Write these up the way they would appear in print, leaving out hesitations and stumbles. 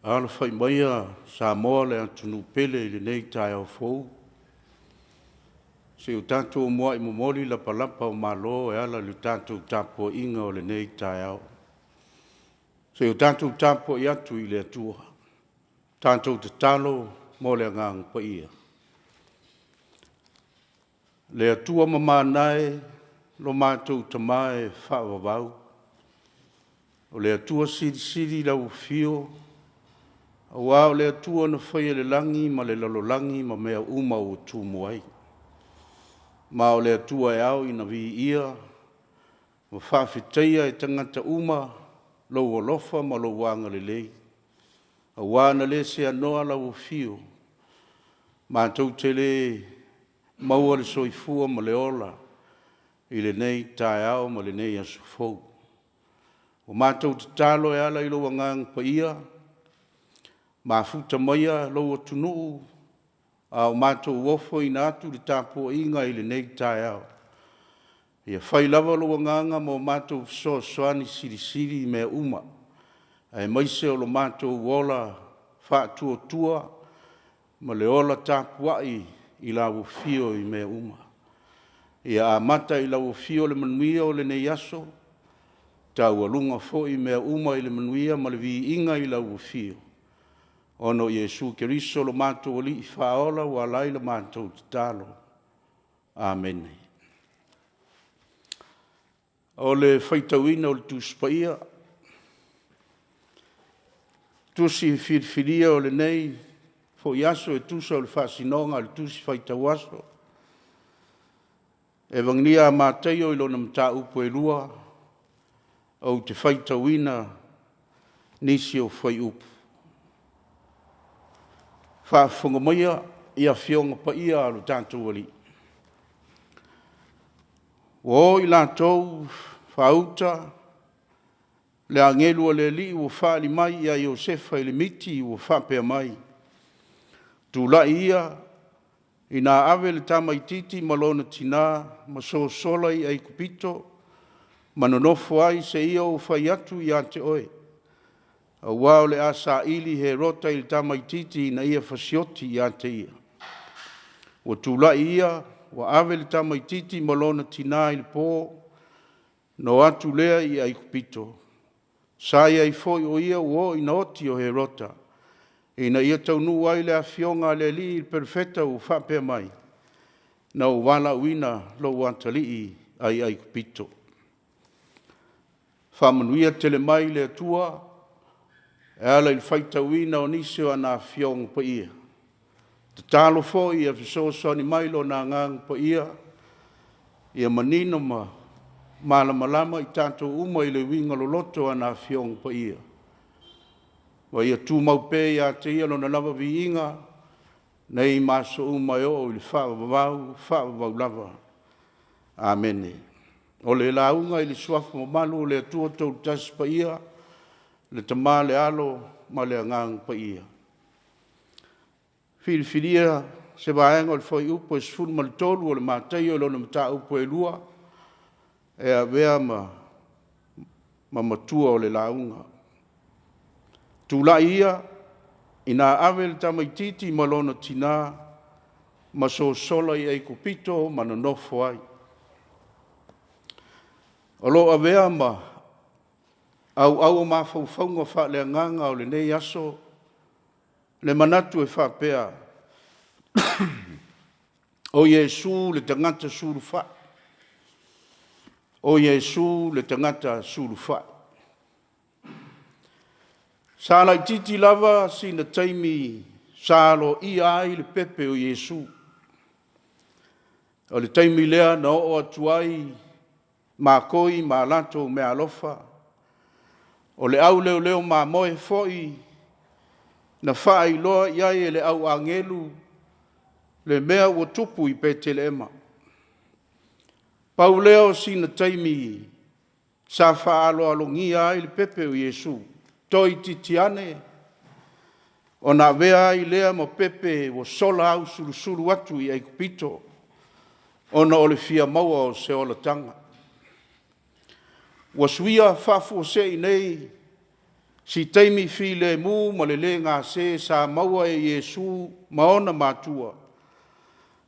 Ala fai maia Samoa le atunu pele le nei Taeao fou. Se o tātou moa i momoli la palapa o malo e ala le tātou Tapuaiga o le nei Taeao. Se o tātou tapo i atu i le atua. Tātou te talo mo le ngang pa ia. Le atua mamanae lo mātou tamae whaavavau. O le atua siri lau fio. Wao le atua na whaia le langi ma le lalolangi ma mea uma o tūmuai. Ma o le atua e au ina vi ia, ma whawhiteia e tangata uma, lau o lofa ma lau wanga le lei. A wana le se anoa lau o fio, ma tau te le maua le soifua ma le ola, i le nei Taeao ma le nei asu fou. O ma tau te talo e ala i lau ngang pa ia, ma futa maia lo tunu au mato wofo ina atu le Tapuaiga i le nei Taeao. Ia whai lava lo nganga mo mato soani siri me uma. Ai maise o lo mato wola whaatua ma le ola Tapuai i la fio i me uma. Ia a mata i la fio le manuia o le nei aso. Tau alunga fo i me uma i le manuia ma le vi inga i la fio. Ono Yesu Keriso lo mātou li i whaola wa lai lo mātou te talo. Amen. O le whaitauina o le tūspaia. Tusi whirwhiria o le nei. Fo iaso e tusa o le whasinonga le tusi whaitauaso. E vangia mātei o ilo na mta upo e lua. O te whaitauina nisi o whai upo. Whaafunga maia ia whionga pa ia alu tātou ali. O i lātou whauta le angelua le li ua whaali mai ia Iosefa i le miti ua whapea mai. Tūla ia i nā awe le tamaititi malona tina ma sola i ai kupito ma nonofo ai se ia o whai atu i ate oe. A wao le asa ili he rota i tamaititi na ia fasioti i ate ia. Wa tula ia, wa ave le tamaititi malona tina i le po, no atu lea i ai kupito. Sa ia i foi o ia uo i na oti o he rota. I na ia taunu ai le afionga le li il perfeta u whapea mai. Na u wala uina lo wantali ai ai kupito. Whamanuia tele mai le atua, e ala il whaitauina o nisio ana whiong pa ia. Te talo fo ia fisosoni mailo na ngang pa ia. Ia manino ma malama i tātou uma i le winga loloto ana whiong pa ia. Wa ia tū maupe ia te ia lona lava vi inga. Nei maso uma i o ili whaavavau lava. Amene. O le launga i le suafu mamalu le atua tau tas pa ia. Le tama le alo ma le ngang pa ia. Whiriwhiria se vaenga o le whai upo e sfunu ma le tolu o le mātai o lona mata upo e lua. E a vea ma matua o le launga. Tūla ia i nā awe le tamaititi ma lona tina ma sola i ai kupito ma na nofo ai. O lo a vea ma au ma faufaunga wha le nganga o le nei aso, le manatu e whapea. O Yesu le tangata suru wha. O Yesu le tangata suru wha. Sala i titi lava si na taimi salo i ai le pepe o Yesu. O le taimi lea na o atuai ma koi ma lato me alofa. O le au leo ma moe foi na whaailoa iai e le au angelu le mea ua tupu I Petelema. Pauleo sina taimi sa whaaloalongia ai le pepe o Iesu. Toi titiane o na vea ai lea mo pepe o sola au sulu atu I Aikupito o na ole fia maua o se ola tanga. Wa suia whafu se nei si taimi file mu ma le ngā se sa maua e Iesu maona matua.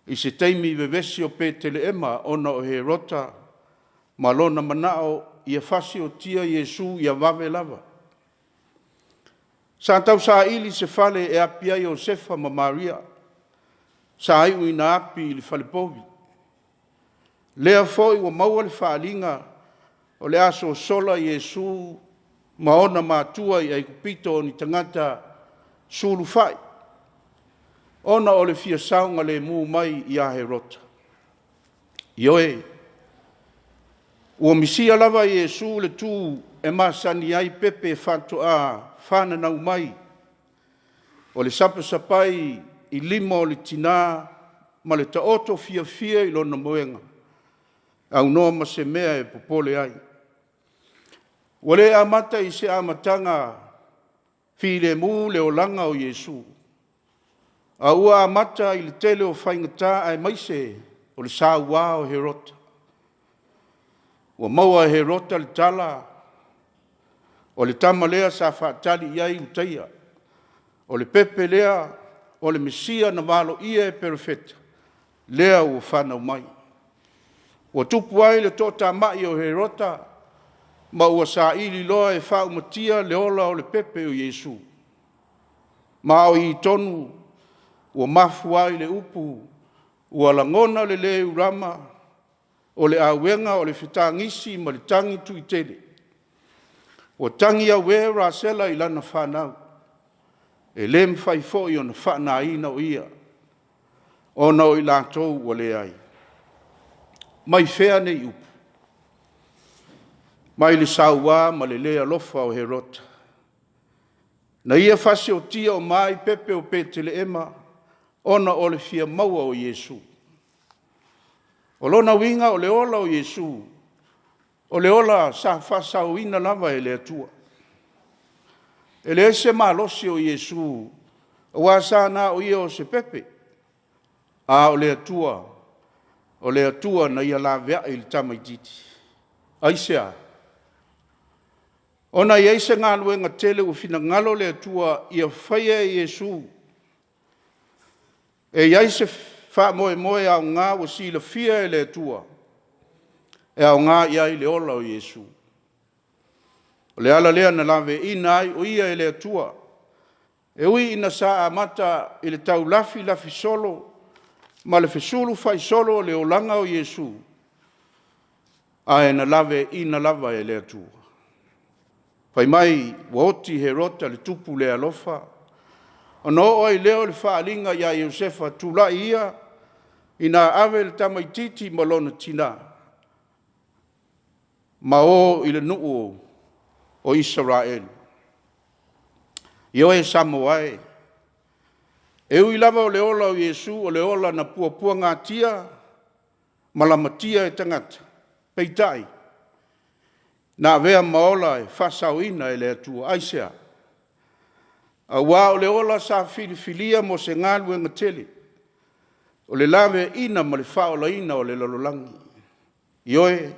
I se taimi vevesi o Petelema ona o he rota ma lona manao ia fasi o tia Iesu ia vave lava. Sa tau sa ili se fale e apia Iosefa ma Maria. Sa ai uina api ili fale povi. Lea foi wa maua le whaalinga o le aso sola Iesu maona matua I Aikupito ni tangata sulu fai. Ona o le fia saunga le mu mai I a he rota. Ioe, ua misia lava Iesu le tu e masani ai pepe Fatuvalu whana nau mai. O le sapai I lima o le tina ma le taoto fia I lona moenga. Au noa ma se mea e popole ai. Wale amata I se amatanga file mu le olanga o Iesu. A ua amata I le tele o whaingata ai maise o le saua o Herota. Ua maua Herota le tala o le tama lea sa whaatali iai utaia. O le pepe lea o le Mesia na walo ia e perfeta. Lea ua whanau mai. Ua tupu ai le tota mai o Herota ma ua sa ili loa e whau matia le ola o le pepe o Iesu. Ma o I tonu ua mafu ai le upu, ua langona le le urama, o le awenga o le whitangisi ma le tangi tuitele. Ua tangi a wera sela I lana whanau, e le mwhaifo I ona whana ina o ia, ona o I lātou ua le ai. Mai whea nei upu. Mai le saua ma le lea lofa o Herota. Na ia fase o tia o mai pepe o Petelema, ona o le fia maua o Iesu. O lona winga o le ola o Iesu, o le ola sa fasa o ina lava e le atua. E le ese malosi o Iesu, o asa na o ia o se pepe, a o le atua na ia la vea I le tamaititi. Aisea, ona ia se ngā luenga tele u fina ngalo le atua ia whaia Iesu, e iai se wha moe au ngā wa sila fia e le atua. E au ngā iai le ola o Iesu. O le ala lea na lawe ina ai o ia e le atua. E ui ina sa amata I le tau lafi solo, ma le fesulu fai solo le olanga o Iesu. A e na lawe ina lava e le atua. Pai mai waoti Herota le tupu le alofa. Ono oi leo le whaalinga ia Iosefa tula ia ina ave le tamaititi malona tina. Ma o I le nuu o Israel. Io e Samoa e. E ui lava o le ola o Iesu o le ola na pua ngā tia malamatia e tangata. Peitai. Na vea maola e whasauina e le atua aisea. A wā o le ola sa filifilia mo se ngālu e ngatele. O le lawe ina ma le whaola ina o le lololangi. Ioe,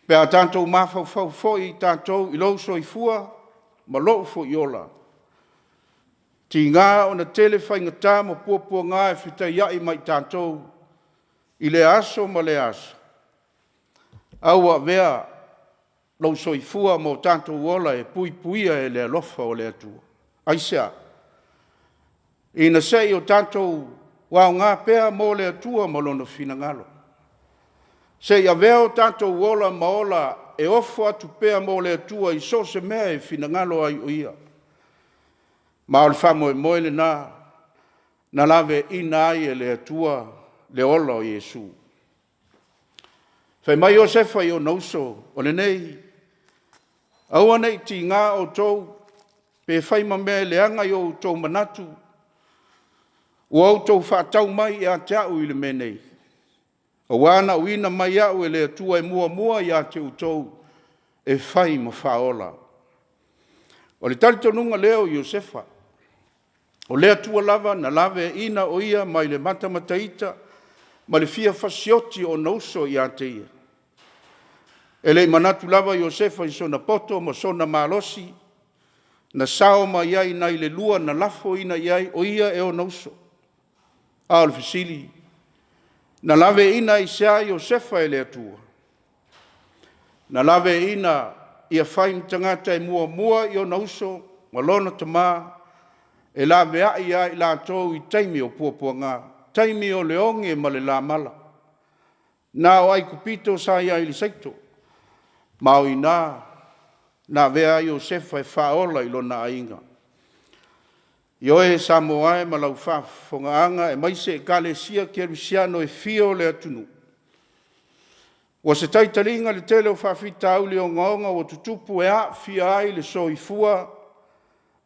pe a tātou mawhau foi tātou I lau soifua ma loo fo I ola. Ti ngā o na tele whaingata mo pua ngā e whitai iai mai tātou I le aso ma le aso. Aua vea lau soifua mo tātou ola e puia e le alofa o le atua. Aisea, ina sei o tātou wao ngā pea mo le atua mo lono fina ngalo. Sei a veo tātou ola ma ola e ofo atu pea mo le atua I so se mea e fina ngalo ai o ia. Ma o le whamo e moele na lawe ina ai e le atua le ola o Iesu. Whai mai Iosefa I o nauso o le nei. Aua nei ti ngā o tau pe whai ma mea leanga i o tau manatu, o au tau whaatau mai a te au i le menei. O wana uina mai au e le atua e mua i a te utou e whai ma whaola. O le tali tonunga leo Iosefa, o le atua lava na lave ina o ia mai le matamataita, ma le fia fasioti o nauso i a te ia. E le manatu lava Iosefa i sona poto ma sona malosi, na sao ma iai nai le lua na lafo ina iai o ia e o nauso. A o le fisili, na lave ina i sea Iosefa e le atua. Na lave ina ia whaim tangata e mua i o nauso, ma lona tama, e lave a ia i la tau i taimi o puapua ngā, taimi o leonge ma le la mala. Na o ai kupito sa ia i li saito, ma o ina, na vea Iosefa e whaola i lona ainga. Ioe Samoa e malau whafongaanga e maise e kale sia kerusiano e fio le atunu. Wa se taitaringa le tele o whawhita au le o ngaonga o tutupu e a fia ai le soifua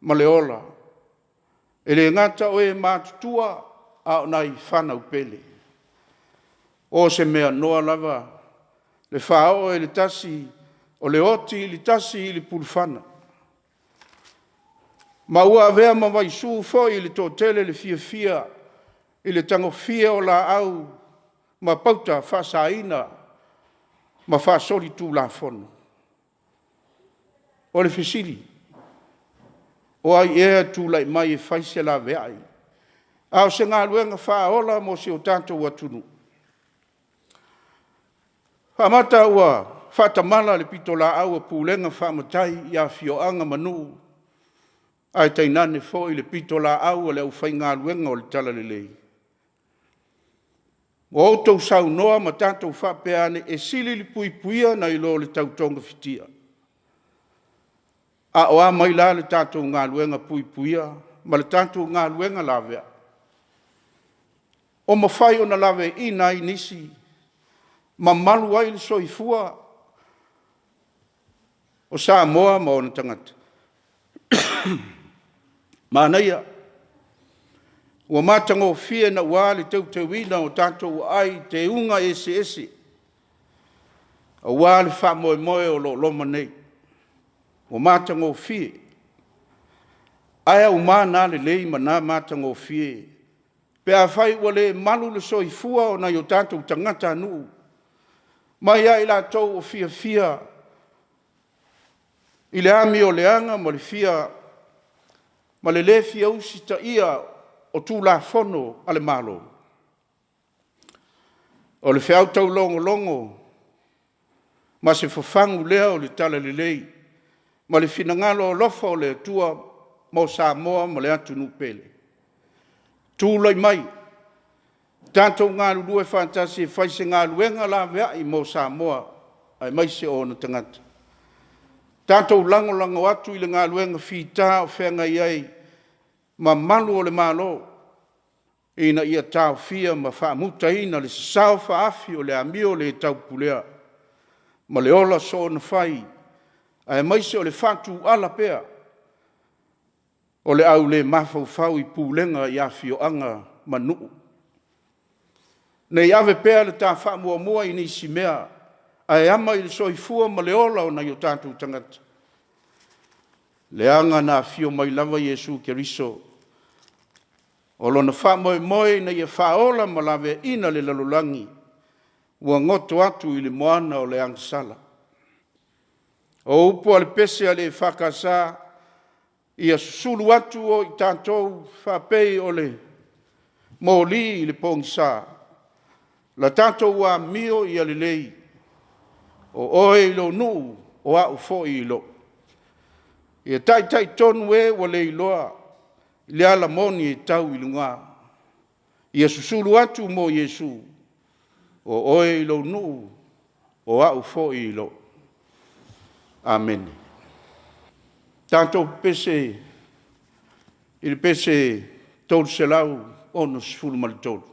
ma le ola. E le ngata o e mātutua a o nai whana upele. O se mea noa lava le whao e le tasi o le oti le tasi i le pulfana. Ma ua avea ma vai su foi le tōtele le fia i le tango fia o la au ma pauta whasaina ma whasori tū la fono. O le fisili, o ai ea tū lai mai e whaise la veai. Ao se ngā luenga whaola mo se o tātou atunu. Whamata ua whatamala le pito la au a pūlenga whamatai i a fioanga manu. Ai tainane fo i le pito la au le au whai ngā luenga o le tala le lei. O outou sau noa ma tātou whapeane e sili li puipuia na i lo le tautonga fitia. A o a mai la le tātou ngā luenga puipuia, ma le tātou ngā luenga la vea. O ma whai o na lawe i nai nisi, ma malu ai le soifua, o Samoa ma o na tangata. Mānaia, ua mātango fia na ua le teuteuina o tātou ai te unga ese. A ua le wha moe o lo loma nei. Ua mātango fia. Aia umana le lei mana mātango fia. Pe a whai ua le malu le soifua o na i o tātou tangata anu. Mai ai la tau o fia. I le ami o leanga ma le fia. Ma le fia usi ta ia o tū la fono ale malo. O le whiau tau longo, ma se whawhangu lea o le tala le lei, ma le finangalo o lofa o le atua mo Samoa ma le atu nupele. Tūlai mai, tātou ngā lulu e whantasi e whaise ngā luenga la vea i mo Samoa, ai mai se o na tangata. Tātou lango atu i le ngā luenga whita o whenga iai, ma malu o le malo, ina ia tau fia ma whaamuta ina le sao whaafi o le amio le tau pulea, ma le ola so na whai, ai maise o le whatu ala pea, o le au le mawhau i pūlenga i awhio anga manu. Nei ave pea le tā whaamua i nisi mea, ai ama i le soifua ma le ola o na i o tātou tangata. Le anga na fio mai lava Yesu Keriso. O lona wha moe na ia whaola ma lawe ina le lalulangi. Ua ngoto atu i le moana o le angsala. O upo ale pese ale whakasa. Ia susulu atu o i tātou whapei o le mōli i le pongisa. La tātou wa mio i ale lei. O oe i lo nuu o au fo i lo. Ia tai tonu e wa le iloa, le ala moni e tau i lunga. Ia susulu atu mo Yesu, o oe i lo nuu, o au fo i lo. Amen. Tātou pese, il pese tolu selau, ono sifuru malitolu.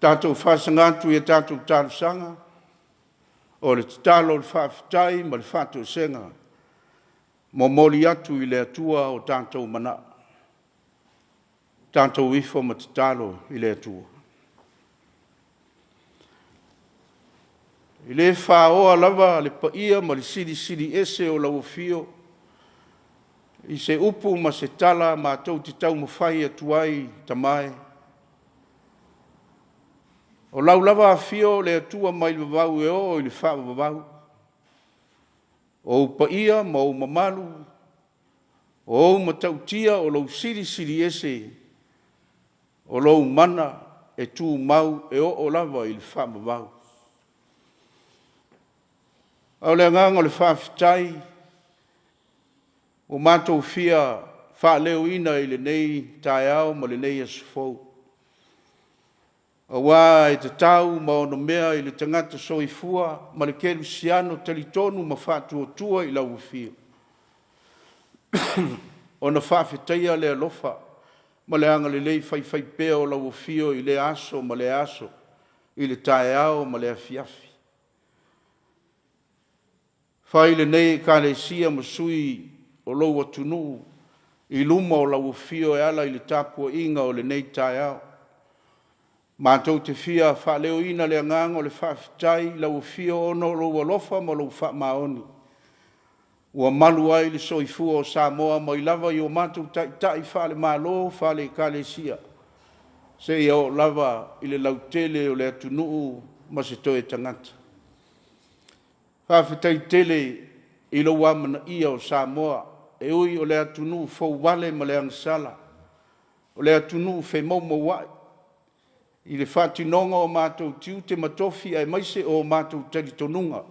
Tātou whasangatu e tātou tālusanga, o le talo le whawhitai ma le whātou senga, mo moli atu I le atua o tātou mana. Tātou ifo ma te talo I le atua. I le whaoa lava le paia ma le siri ese o lau fio, I se upu ma se tala ma tau te tau mawhai atuai tamai. O lau lava a fio le atua mai le vavau e o I le wha vavau. O paia ma o mamalu, o ma tautia o lau siri ese, o lau mana e tu mau e o lava I le wha vavau. Au le nganga o le whawhitai, o mātou fia wha leo ina I le nei Taeao ma le nei asufou. A wā e te tau ma ono mea I le tangata soifua ma le kerusiano talitonu ma whātua I lau fia. O na whawhitaia le alofa ma le anga le lei whai pea o lau fio I le aso ma le aso I le Taeao ma le afiafi. Whai le nei ka le sia ma sui o lau atunu I luma o lau fio e ala I le Tapuaiga o le nei Taeao. Mātou te fia wha leo ina le anganga o le whawhitai lau fio ono lau alofa ma lau wha maoni. Ua malu ai le soifua o Samoa ma I lava I o mātou tai wha le malo wha le ka le sia. Se I o lava I le lautele o le atunuu ma se toe tangata. Whawhitai tele I lo wamana ia o Samoa, e ui o le atunu fau wale ma le angsala, o le atunu fe mauma wai. I le whatinonga o mātou tiu te matofi ai maise o mātou taritonunga,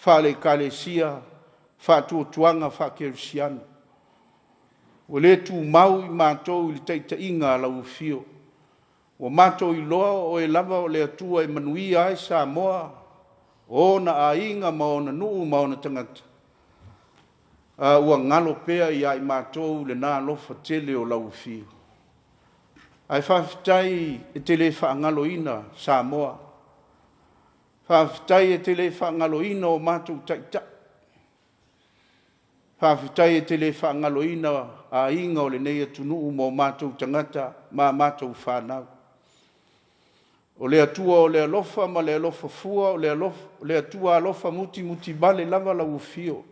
whale kalesia, whatuotuanga whakerusiana. O le tu mau I mātou I le teita inga lau fio. O mātou I loa o e lava o le atua e manuia ai Samoa, o na ainga ma o na nuu ma o na tangata. Ua ngalo pea I ai mātou le nā lofa tele o lau fio. Ai whawhitai e tele whaangaloina Samoa. Whawhitai e tele whaangaloina o mātou taita. Whawhitai e tele whaangaloina a inga o le nei atunu mo mātou tangata ma mātou whanau. O le atua o le alofa ma le alofa fua o le atua alofa muti bale lava lau fio.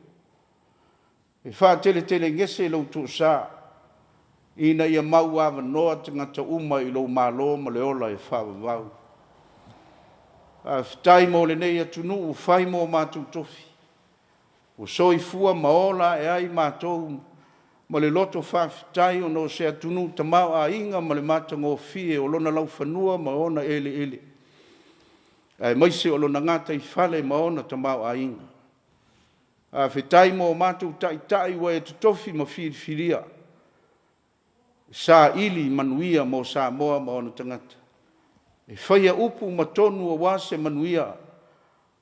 E wha tele ngese lau tō sā. Ina ia mau awa noa tangata uma I lau mālo ma le ola e wha wavau. Whitai mo le nei atunu u whai mo mātou tofi. O soi fua maola e ai mātou ma le loto whawhitai o no se atunu tamau a inga ma le mātango fie o lona lau whanua ma ona ele. Ai maise o lona ngata I whale ma ona tamau a inga. A whitai mo mātou tai wa e tutofi ma whiriwhiria. Sa ili manuia mo Samoa ma ona tangata. E whaia upu ma tonu a wase manuia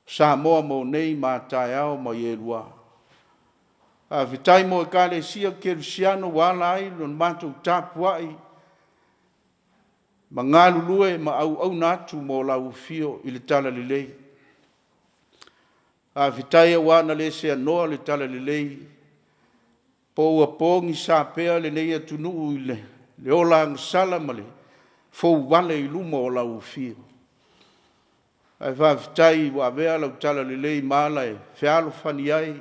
Samoa mo nei ma Taeao ma Yerua. A whitai mo e kale sia kerusiano wala ai lon mātou Tapuaiga. Ma ngā lulue ma au natu mo lau fio I le tala lelei. A whitai a wana le se anoa le tala lelei. Po ua pongi sa pea le nei atunu I le ola ngasala ma le fou wale I luma o lau fio. Ai whawhitai wa vea lau tala lelei maala e whialo whani ai,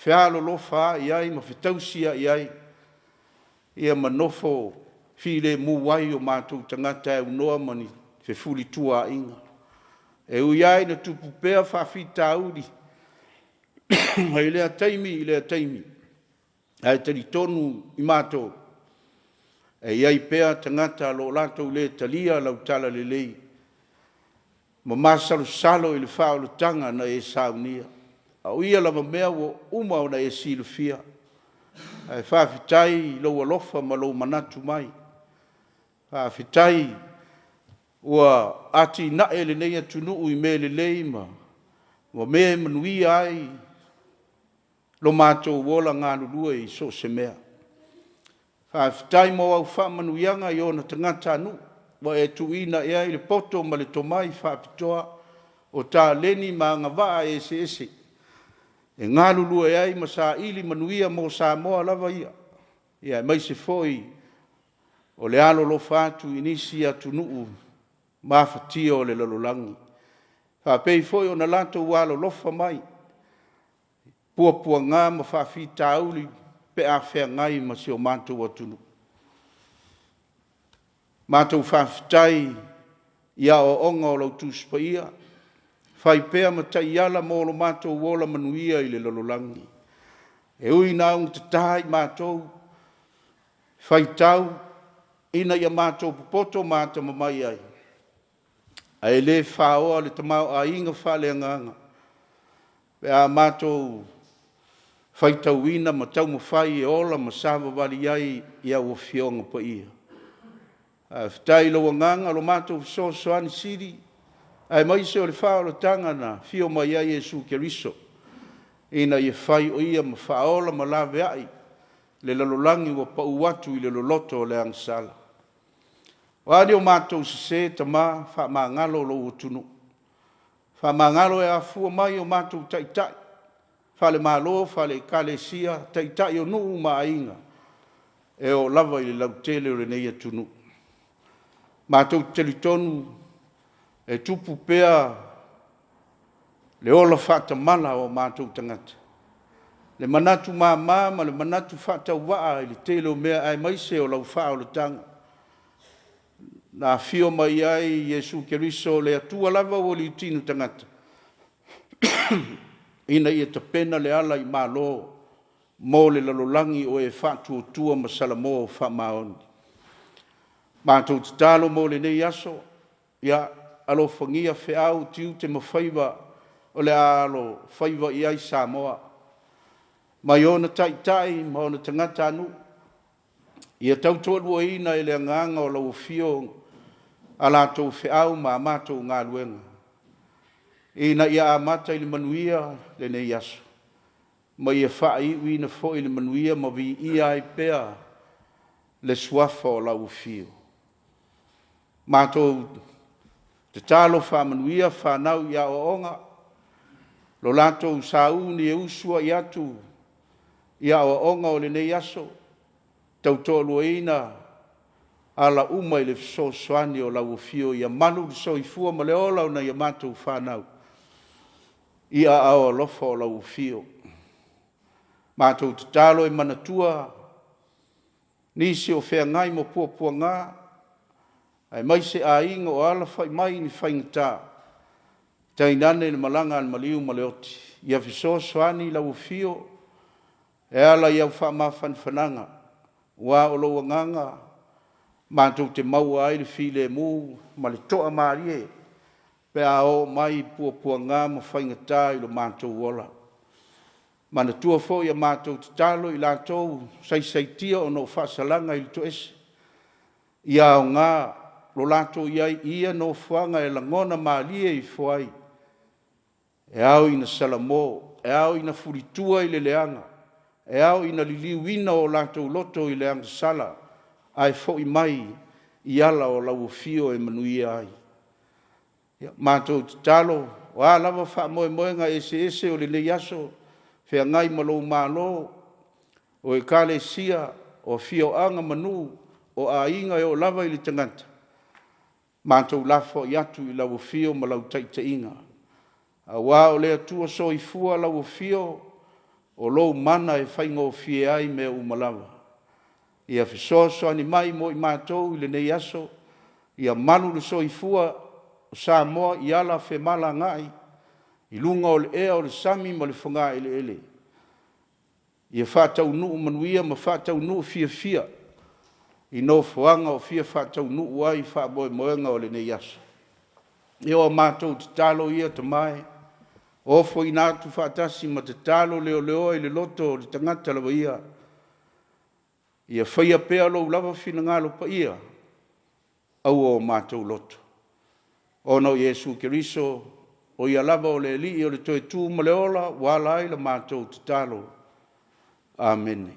whialo lofa ai ai, ma whitausia ai. Ia manofo while muwai o mātou tangata e unoa mani whewhuli tua inga. E ui ai na tupu pea whawhita auri. Ai lea taimi. Ai tari tonu I mātou. E iai pea tangata lo latou le talia lau tala lelei. Ma masalo I le whaolotanga na e saunia. Au ia lava mea wo uma o na e silufia. Ai whawhitai lo alofa ma lo manatu mai. Whawhitai ua ati nae le nei atunu I me lelei ma. Wa mea manui ai lo mātou wola ngā lulua I so se mea. Whawhitai mo au whamanuianga I ona tangata anu. wa e tuina ia i le poto ma le tomai whaapitoa o tā leni ma ngawaa ese. E ngā lulu e ai ma sa ili manuia mo Samoa lava ia. Ia mai se foi o le alo lo fatu inisi atu nuu mawhatia o le lalolangi. Pei foi o na lato walo lofa mai. Pua ngā ma whawhi tauli pe a whea ngai ma si o mātou atunu. Mātou whawhitai ia o onga o lau tūspa ia. Whai pēa ma tai ala mō lo mātou wola manuia i le lalolangi. E ui naung te tai mātou. Whai tau ina ia mātou pupoto mātou mamai ai. Ai le whaoa le tamau a inga whale nganga. Pea mātou whai tau ina ma tau mawhai e ola ma sāwa wali ai ia o fionga pa ia. Whitai lo nganga lo mātou so soani siri. Ai mai se o le whao lo tanga na fio mai ai Jesu Keriso. Ina ia whai o ia ma whaola ma lawe ai. Le lalolangi wa pa uatu i le loloto o le angsala. Wadi o mātou se ta mā wha mā ngalo lo utunu. Wha mā ngalo e a fua mai o mātou taitai. Wha le mālo, wha le kalesia, taitai o nuu mā inga. E o lava i le lautele o le nei atunu. Mātou telitonu e tupu pea le ola whata mala o mātou tangata. Le manatu ma le manatu whata waa i le tele o mea ai maise o lau wha o le tanga. Na fio mai ai Jesu Keriso le atua lava o li tinu tangata. Ina ia ta pena le ala i malo mo le lalolangi o e whatu o tua masalamo o wha maoni. Mātou te talo mo le nei aso, ia alo whangia whiau tiu te mawhaiva o le alo whaiva i ai Samoa. Mai ona taitai, ma ona tangata anu. Ia tautoa ina i le nganga o lau fio a lātou whiau ma mātou ngā luenga. Ina ia amata i le manuia le nei aso. Ma ia whai uina fo i le manuia ma vi ia i pea le suafa o lau fio. Mātou te talo whamanuia whanau ia o onga. Lo lātou sauni e usua i atu ia o onga o le nei aso. Tautolua ina ala uma i le soani o lau fio ia manu le soifua ma le ola o na ia mātou whanau. Ia ao alofa o lau fio. Mātou te talo e manatua nisi o whea ngai mo pua ngā. Ai mai se a inga o ala whai mai ni whaingata. Tainane ni malanga al maliu maleoti. Ia fiso soani lau fio. E ala iau wha mawhan whananga. Wa o loa nganga. Mātou te maua ai le file mu. Ma le toa marie. Pe a o mai pua ngā ma whaingata i lo mātou ola. Mana tua fo ia mātou te talo i lātou. Sai tia o no whasalanga i to ese. Ia o ngā. Lo lato iai ia no fuanga e langona maalie i fuai. E au ina salamo, e au ina furitua i le leanga, e au ina liliuina o lato loto i leanga sala, ai fo i mai i ala o lau fio e manuia ai. Mātou te talo, o a lava wha moenga ese o le leiaso, whea ngai malo malo, o e kale sia, o fio anga manu, o a inga e o lava i le tangata. Mātou lafo i atu i lau fio ma lau taitainga. A wā o lea tua so i fua lau fio, o lou mana e whaingo fie ai me umalawa. Ia fisoso ani mai mo i mātou i le nei aso, ia manu le so i fua o Samoa i ala fe mala ngai, i lunga o le ea o le sami ma le whanga ele. Ia whātau nuu manuia ma whātau nuu fia. I no fuanga o fia whātau nuu ai whāboe moenga o le nei aso. E o mātou te talo ia te mai, ofo i nātu whātasi ma te talo leo i le loto o le tangata lawa ia. Ia whaia pēa lo lava whina ngalo pa ia, au o mātou loto. Ono Jesu Keriso, o ia lava o le li o le toe tū ma le ola, wala ai la mātou te talo. Amen.